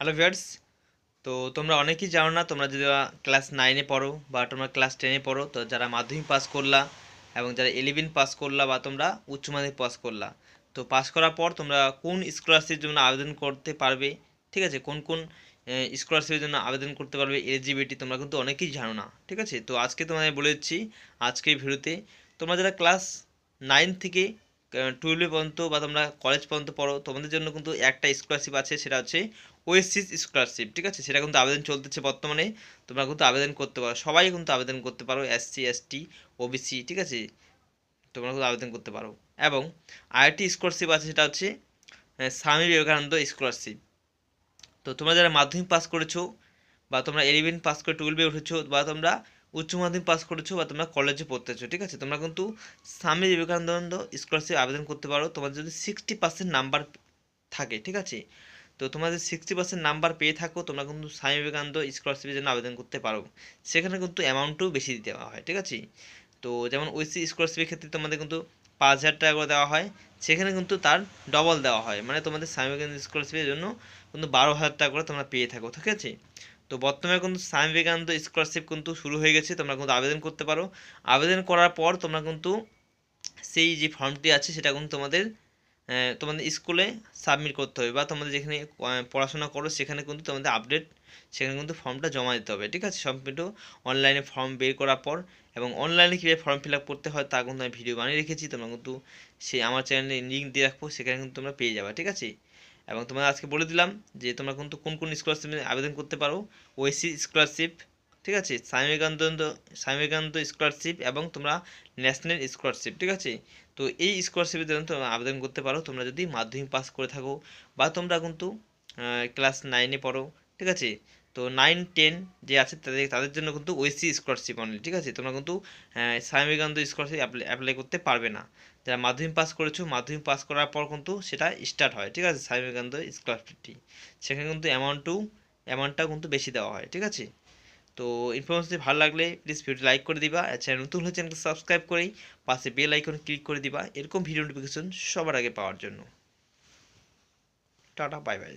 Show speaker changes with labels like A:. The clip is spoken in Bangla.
A: Hello viewers. তো তোমরা অনেকেই জানো না, তোমরা যদি ক্লাস 9-এ পড়ো বা তোমরা ক্লাস 10-এ পড়ো, তো যারা মাধ্যমিক পাস করলা এবং যারা 11 পাস করলা বা তোমরা উচ্চ মাধ্যমিক পাস করলা, তো পাস করার পর তোমরা কোন স্কলারশিপের জন্য আবেদন করতে পারবে, ঠিক আছে, কোন কোন স্কলারশিপের জন্য আবেদন করতে পারবে, এলিজিবিলিটি তোমরা কিন্তু অনেকেই জানো না, ঠিক আছে। তো আজকে তোমাদের বলে দিচ্ছি আজকের ভিডিওতে। তোমরা যারা ক্লাস 9 থেকে 12 পর্যন্ত বা তোমরা কলেজ পর্যন্ত পড়ো, তোমাদের জন্য কিন্তু একটা স্কলারশিপ আছে, সেটা হচ্ছে ওয়েসিস স্কলারশিপ, ঠিক আছে। সেটা কিন্তু আবেদন চলতেছে বর্তমানে। তোমরা কিন্তু আবেদন করতে পারো, সবাই কিন্তু আবেদন করতে পারো, এসসি এসটি ওবিসি, ঠিক আছে, তোমরা কিন্তু আবেদন করতে পারো। এবং আরেকটি স্কলারশিপ আছে, সেটা হচ্ছে স্বামী বিবেকানন্দ স্কলারশিপ। তো তোমরা যারা মাধ্যমিক পাস করেছো বা তোমরা 11 পাস করে 12-এ উঠেছো বা তোমরা উচ্চ মাধ্যমিক পাস করেছো বা তোমরা কলেজে পড়তেছো, ঠিক আছে, তোমরা কিন্তু স্বামী বিবেকানন্দ স্কলারশিপ আবেদন করতে পারো। তোমার যদি 60% নাম্বার থাকে, ঠিক আছে, তো তোমাদের 60% নাম্বার পেয়ে থাকো, তোমরা কিন্তু স্বামী বিবেকানন্দ স্কলারশিপের জন্য আবেদন করতে পারো। সেখানে কিন্তু অ্যামাউন্টও বেশি দেওয়া হয়, ঠিক আছে। তো যেমন ওইসি স্কলারশিপের ক্ষেত্রে তোমাদের কিন্তু 5,000 টাকা করে দেওয়া হয়, সেখানে কিন্তু তার ডবল দেওয়া হয়, মানে তোমাদের স্বামী বিবেকানন্দ স্কলারশিপের জন্য কিন্তু 12,000 টাকা করে তোমরা পেয়ে থাকো, ঠিক আছে। তো বর্তমানে কিন্তু স্বামী বিবেকানন্দ স্কলারশিপ কিন্তু শুরু হয়ে গেছে, তোমরা কিন্তু আবেদন করতে পারো। আবেদন করার পর তোমরা কিন্তু সেই যে ফর্মটি আছে সেটা কিন্তু তোমাদের স্কুলে সাবমিট করতে হবে, বা তোমাদের যেখানে পড়াশোনা করো সেখানে কিন্তু তোমাদের আপডেট, সেখানে কিন্তু ফর্মটা জমা দিতে হবে, ঠিক আছে। সম্পূর্ণ অনলাইনে ফর্ম বের করার পর, এবং অনলাইনে কীভাবে ফর্ম ফিল আপ করতে হয় তা কিন্তু আমি ভিডিও বানিয়ে রেখেছি, তোমরা কিন্তু সেই আমার চ্যানেলে লিঙ্ক দিয়ে রাখবো, সেখানে কিন্তু তোমরা পেয়ে যাবে, ঠিক আছে। এবং তোমরা আজকে বলে দিলাম যে তোমরা কিন্তু কোন কোন স্কলারশিপে আবেদন করতে পারো। ওএসসি স্কলারশিপ, ঠিক আছে, স্বামী বিবেকানন্দ স্কলারশিপ এবং তোমরা ন্যাশনাল স্কলারশিপ, ঠিক আছে। তো এই স্কলারশিপের জন্য তোমরা আবেদন করতে পারো, তোমরা যদি মাধ্যমিক পাস করে থাকো বা তোমরা কিন্তু ক্লাস 9-এ পড়ো, ঠিক আছে। তো 9-10 যে আছে তাদের তাদের জন্য কিন্তু ওএসসি স্কলারশিপ অনলি, ঠিক আছে। তোমরা কিন্তু স্বামী বিবেকানন্দ স্কলারশিপ অ্যাপ্লাই করতে পারবে না। যারা মাধ্যমিক পাস করেছো, মাধ্যমিক পাস করার পর কিন্তু সেটা স্টার্ট হয়, ঠিক আছে, স্বামী বিবেকানন্দ স্কলারশিপটি। সেখানে কিন্তু অ্যামাউন্টটাও কিন্তু বেশি দেওয়া হয়, ঠিক আছে। তো ইনফরমেশনটি ভালো লাগলে প্লিজ ভিডিও লাইক করে দিবা, চ্যানেল নতুন হলে চ্যানেলকে সাবস্ক্রাইব করেই পাশে বেল আইকনে ক্লিক করে দিবা এরকম ভিডিও নোটিফিকেশন সবার আগে পাওয়ার জন্য। Tata, bye bye.